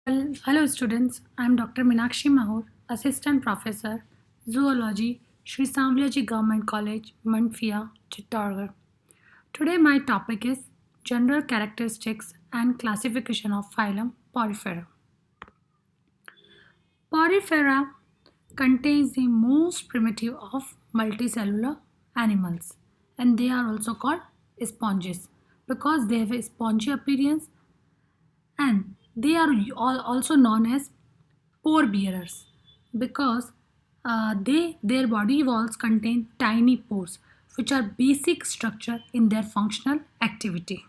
Hello students, I am Dr. Minakshi Mahur, Assistant Professor, Zoology, Sri Samvalaji Government College, Manfia, Chittorgarh. Today my topic is General Characteristics and Classification of Phylum Porifera. Porifera contains the most primitive of multicellular animals, and they are also called sponges because they have a spongy appearance, and they are also known as pore bearers because their body walls contain tiny pores which are basic structure in their functional activity.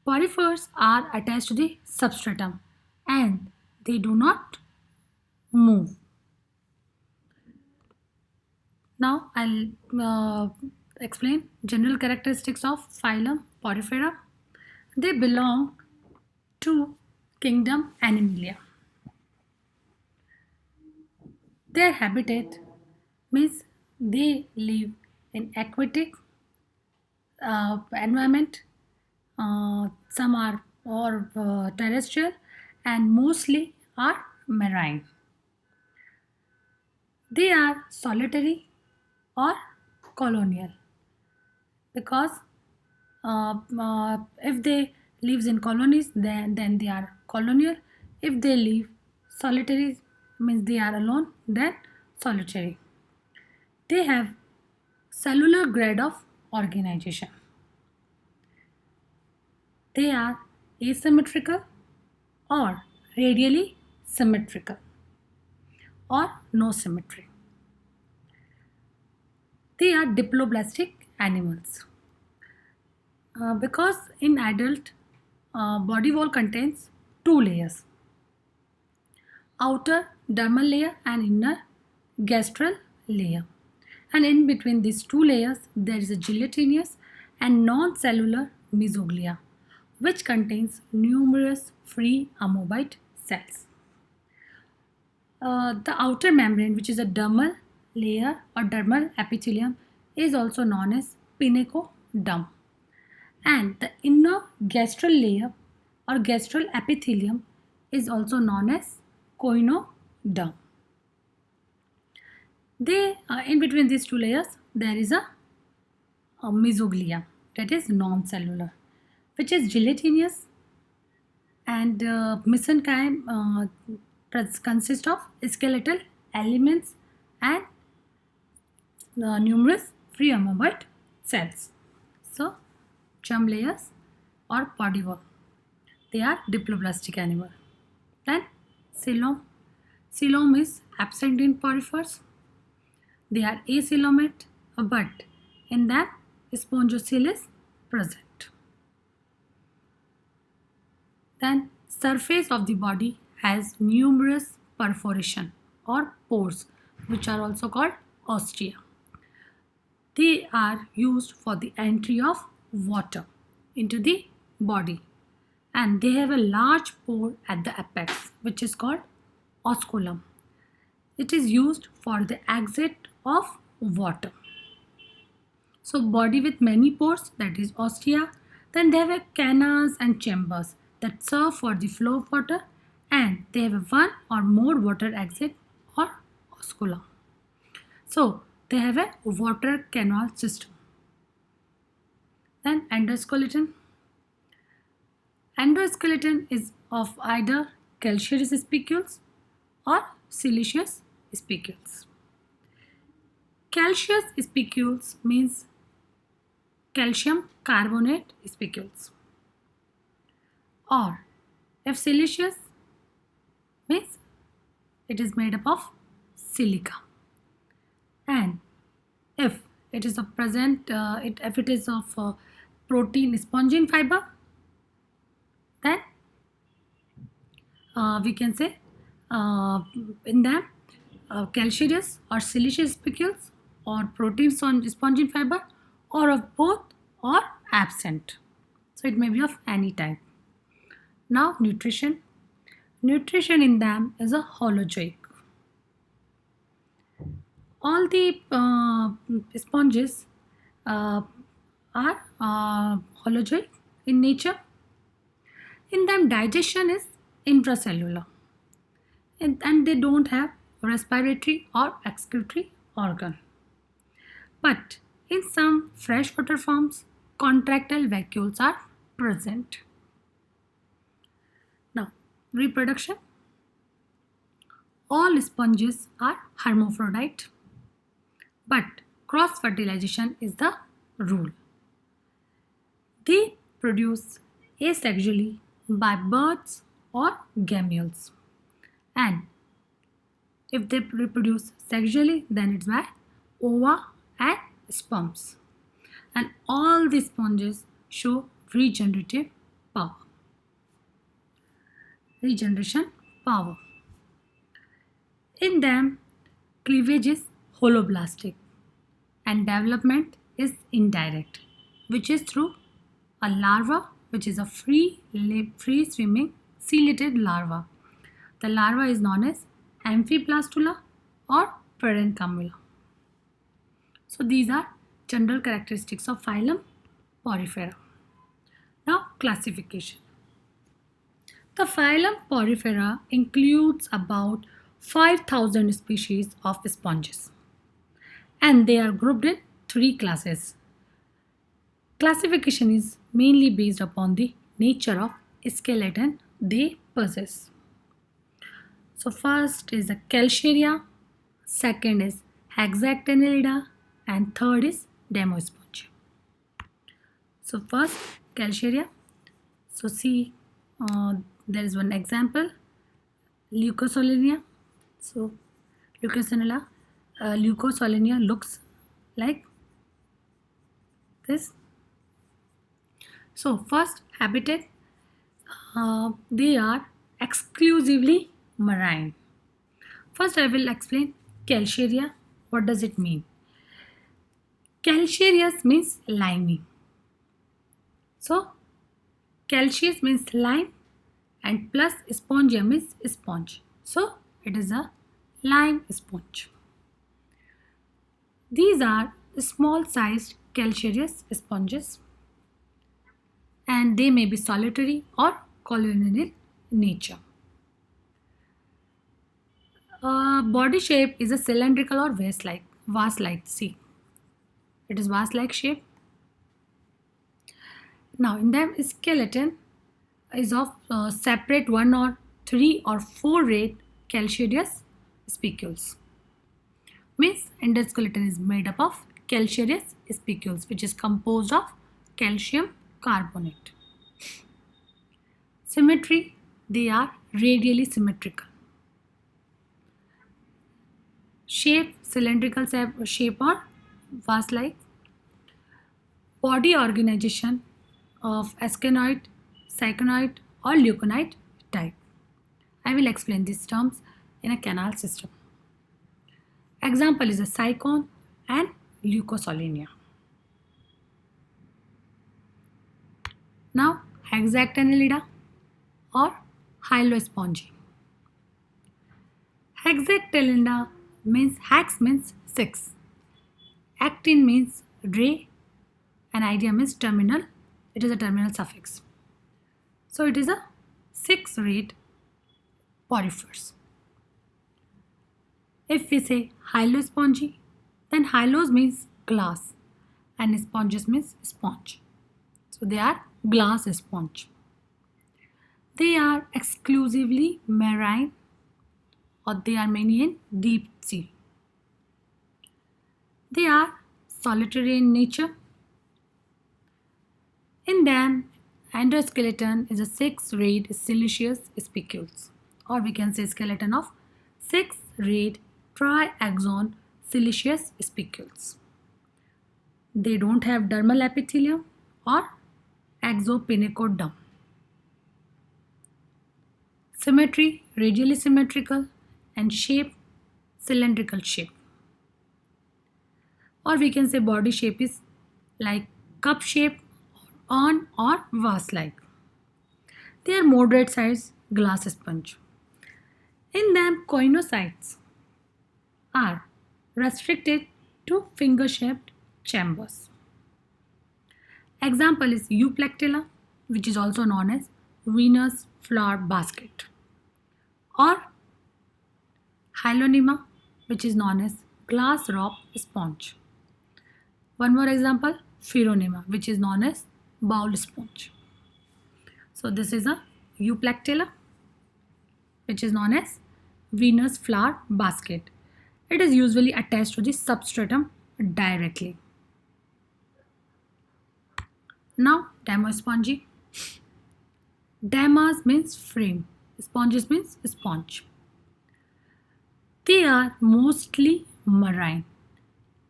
Porifers are attached to the substratum and they do not move. Now I'll explain general characteristics of phylum Porifera. They belong to kingdom Animalia. Their habitat means they live in aquatic environment. Some are or terrestrial, and mostly are marine. They are solitary or colonial because if they lives in colonies, then they are colonial. If they live solitary, means they are alone, then solitary. They have cellular grade of organization. They are asymmetrical or radially symmetrical or no symmetry. They are diploblastic animals because in adult body wall contains two layers, outer dermal layer and inner gastral layer, and in between these two layers there is a gelatinous and non-cellular mesoglea which contains numerous free amoeboid cells. The outer membrane, which is a dermal layer or dermal epithelium, is also known as pinecoderm, and the inner gastral layer or gastral epithelium is also known as coinoderm. In between these two layers there is a mesoglea that is non-cellular, which is gelatinous, and mesenchyme consists of skeletal elements and numerous free amoeboid cells. So, germ layers or body wall, they are diploblastic animal. Then coelom. Coelom is absent in porifers. They are acoelomate, but in them spongocoel is present. Then surface of the body has numerous perforation or pores which are also called ostia. They are used for the entry of water into the body, and they have a large pore at the apex which is called osculum. It is used for the exit of water. So body with many pores, that is ostia. Then they have canals and chambers that serve for the flow of water, and they have one or more water exit or osculum. So they have a water canal system. Then endoskeleton. Endoskeleton is of either calcareous spicules or siliceous spicules. Calcareous spicules means calcium carbonate spicules, or if siliceous means it is made up of silica, and if it is of present if it is of protein spongin fiber, then we can say in them calcareous or siliceous spicules or protein spongin fiber, or of both or absent. So it may be of any type. Now nutrition. Nutrition in them is a holozoic. All the sponges are holozoic in nature. In them, digestion is intracellular, and they don't have respiratory or excretory organ. But in some freshwater forms, contractile vacuoles are present. Now, reproduction. All sponges are hermaphrodite, but cross fertilization is the rule. They produce asexually by birds or gametes, and if they reproduce sexually, then it's by ova and sperms. And all the sponges show regenerative power. Regeneration power. In them, cleavage is holoblastic and development is indirect, which is through a larva, which is a free swimming ciliated larva. The larva is known as amphiblastula or parenchyma. So these are general characteristics of phylum Porifera. Now classification. The phylum Porifera includes about 5,000 species of sponges, and they are grouped in three classes. Classification is mainly based upon the nature of skeleton they possess. So first is the Calcaria, second is Hexactinellida, and third is Demospongia. So first Calcaria. So see, there is one example, Leucosolenia. So Leucosolenia looks like this. So first habitat, they are exclusively marine. First I will explain Calcaria. What does it mean? Calcareous means limey. So calcareous means lime and plus spongia means sponge. So it is a lime sponge. These are small sized calcareous sponges, and they may be solitary or colonial in nature. Body shape is a cylindrical or vase-like. See, it is vase-like shape. Now in them, skeleton is of separate 1 or 3 or 4 rayed calcareous spicules. Means endoskeleton is made up of calcareous spicules, which is composed of calcium carbonate. Symmetry, they are radially symmetrical. Shape, cylindrical shape or vase-like. Body organization of ascenoid, syconoid or leuconoid type. I will explain these terms in a canal system. Example is a sycon and Leucosolenia. Now Hexactinellida or Hyloespongy. Hexactinellida means hex means 6, actin means ray, and idea means terminal. It is a terminal suffix. So it is a 6-rayed porifers. If we say Hyloespongy, then hylos means glass and sponges means sponge. So they are glass sponge. They are exclusively marine, or they are mainly in deep sea. They are solitary in nature. In them, endoskeleton is a 6-rayed siliceous spicules, or we can say skeleton of 6-rayed triaxon siliceous spicules. They don't have dermal epithelium or exopinicoderm. Symmetry, radially symmetrical, and shape, cylindrical shape. Or we can say body shape is like cup shape on or vase-like. They are moderate size glass sponge. In them, coinocytes are restricted to finger-shaped chambers. Example is Euplectilla, which is also known as Venus flower basket, or Hyalonema, which is known as glass rock sponge. One more example, Pheronema, which is known as bowl sponge. So this is a Euplectilla, which is known as Venus flower basket. It is usually attached to the substratum directly. Now, Demospongy. Damas means frame, sponges means sponge. They are mostly marine,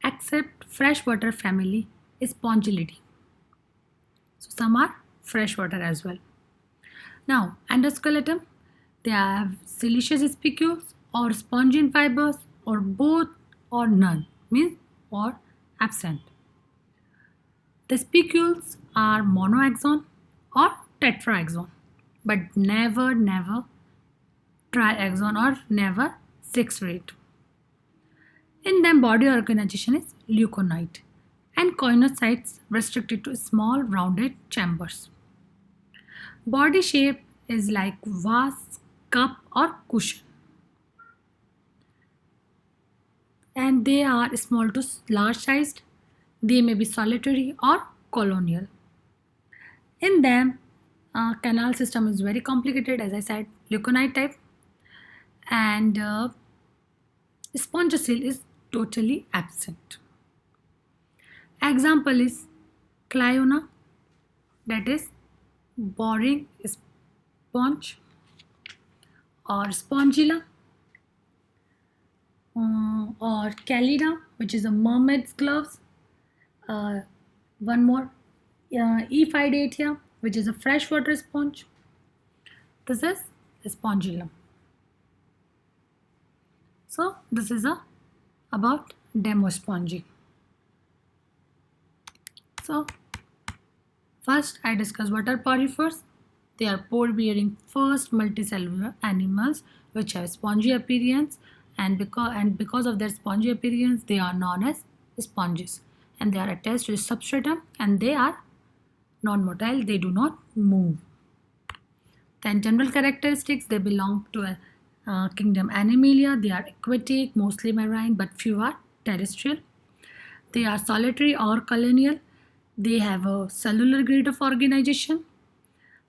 except freshwater family Spongilidae. So some are freshwater as well. Now, endoskeleton, they have siliceous spicules or spongin fibers or both or none, means or absent. The spicules are monoaxon or tetraaxon, but never triaxon or never six-rate. In them, body organization is leuconoid and coinocytes restricted to small rounded chambers. Body shape is like vase, cup or cushion, and they are small to large sized. They may be solitary or colonial. In them, canal system is very complicated, as I said, leuconoid type, and spongocyl is totally absent. Example is Cliona, that is boring sponge, or Spongilla, or Callida, which is a mermaid's gloves. One more, Ephidatia, which is a freshwater sponge. This is Spongilla. So this is about Demospongy. So first I discuss what are porifers. They are pore-bearing first multicellular animals which have spongy appearance, and because of their spongy appearance they are known as sponges, and they are attached to the substratum, and they are non-motile, they do not move. Then general characteristics, they belong to a kingdom Animalia. They are aquatic, mostly marine, but few are terrestrial. They are solitary or colonial. They have a cellular grade of organization.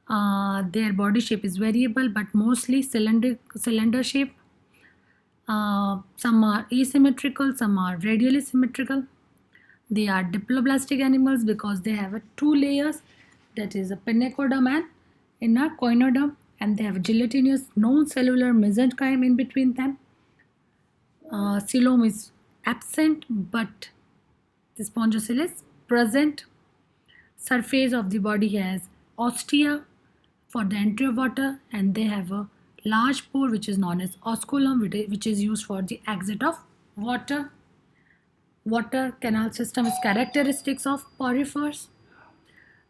Their body shape is variable, but mostly cylinder shape. Some are asymmetrical, some are radially symmetrical. They are diploblastic animals because they have two layers, that is a pinacoderm and inner coinoderm, and they have a gelatinous non-cellular mesenchyme in between them. Coelom is absent, but the spongocyl is present. Surface of the body has ostia for the entry of water, and they have a large pore which is known as osculum, which is used for the exit of water. Water canal system is characteristics of porifers.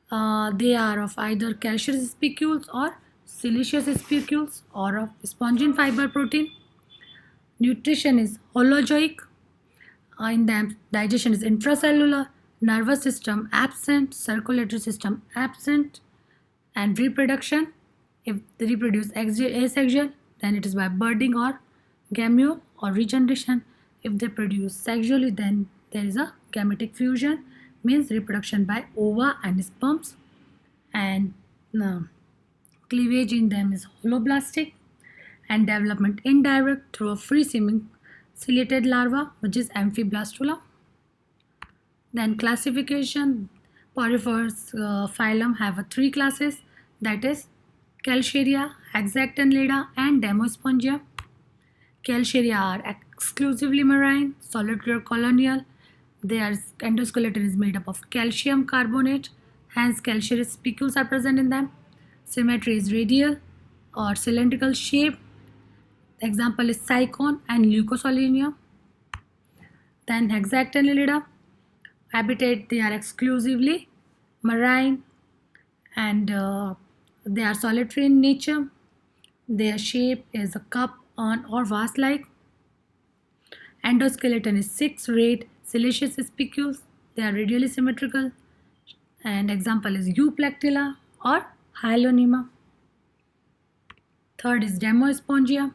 They are of either calcareous spicules or siliceous spicules or of spongin fiber protein. Nutrition is holozoic. In them, digestion is intracellular. Nervous system absent. Circulatory system absent. And reproduction, if they reproduce asexual, then it is by budding or gamete or regeneration. If they produce sexually, then there is a gametic fusion, means reproduction by ova and sperms. And cleavage in them is holoblastic, and development indirect through a free swimming ciliated larva, which is amphiblastula. Then classification, porifers phylum have three classes, that is Calcaria, Hexactinellida and Demospongia. Calcaria are exclusively marine, solitary or colonial. Their endoskeleton is made up of calcium carbonate, hence calcareous spicules are present in them. Symmetry is radial or cylindrical shape. Example is Cycon and Leucosolia. Then Hexactinellida, habitat, they are exclusively marine, and they are solitary in nature. Their shape is a cup, urn or vase-like. Endoskeleton is six-rayed siliceous spicules. They are radially symmetrical, and example is Euplectilla or Hyalonema. Third is Demospongia.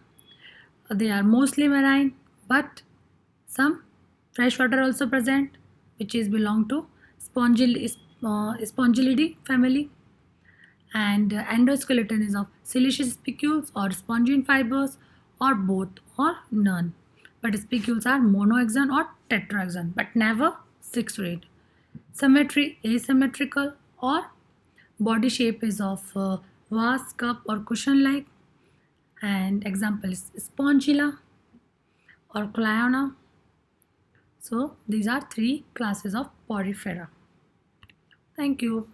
They are mostly marine, but some freshwater also present, which is belong to Spongilidae family. And endoskeleton is of siliceous spicules or spongine fibers, or both or none. But spicules are monoaxon or tetraxon, but never six-rayed. Symmetry asymmetrical, or body shape is of vase, cup, or cushion-like. And example is Spongilla or Cliona. So these are three classes of Porifera. Thank you.